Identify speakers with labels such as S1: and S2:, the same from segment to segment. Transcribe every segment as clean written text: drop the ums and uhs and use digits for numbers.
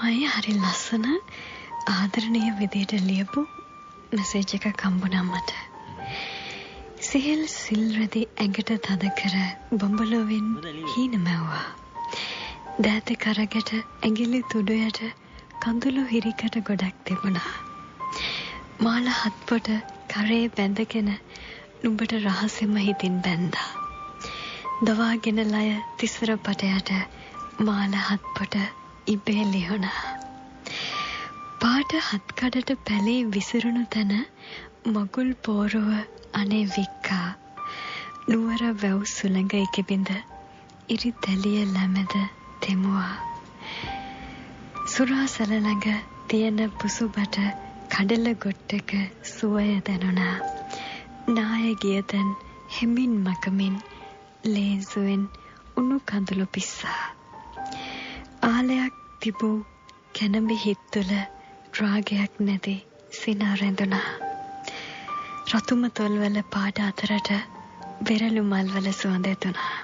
S1: මම හරි ලස්සන ආදරණීය විදියට ලියපු මෙසේජ් එකක් හම්බුණා මට. සිහිල් සිල්රදි ඇඟට තද කර බඹලොවෙන් හීන මැව්වා. දෑත කරකට ඇඟිලි තුඩුයට කඳුළු හිරිකට ගොඩක් තිබුණා. මාල හත්පොට කරේ බැඳගෙන නුඹට රහසෙම හිතින් බැන්දා. දවාගෙන ලය තිසර පටයට මාල හත්පොට ඉබේ ලියුණා. පාට හත්කඩට පැලේ විසිරුණු තැන මගුල් පෝරුව අනේ වික්කා. නුවර වැව් සුළඟ එකබිඳ ඉරි තැලිය ලැමැද තෙමුවා. සුරාසල ළඟ තියෙන පුසුබට කඩල ගොට්ටක සුවය දැනුණා. නාය ගිය තැන් හෙමින් මකමින් ලේන්සුවෙන් උණු කඳුළු පිස්සා. ආලයක් තිබූ කැනඹි හිත් තුළ රාගයක් නැති සිනා රැඳුණා. රතුම තොල්වල පාට අතරට වෙරළු මල්වල සුවඳ ඇතුණා.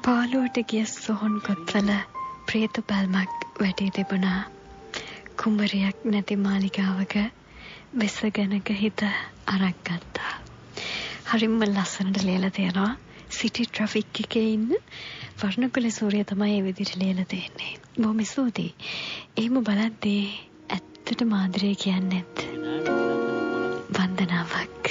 S1: පාළුවට ගිය සොහොන් කොත්වල ප්‍රේත පැල්මක් වැටී තිබුණා. කුමරියක් නැති මාලිගාවක වෙස්සගැනක හිත අරක් ගත්තා. හරිම ලස්සනට ලියලා තියෙනවා. සිටි ට්‍රැෆික් එකේ ඉන්න වර්ණකුල සූර්ය තමයි මේ විදිහට ලියලා තියෙන්නේ. බොහොම ස්තුතියි. එහෙම බලද්දී ඇත්තට මාධුර්ය කියන්නේත් වන්දනාවක්.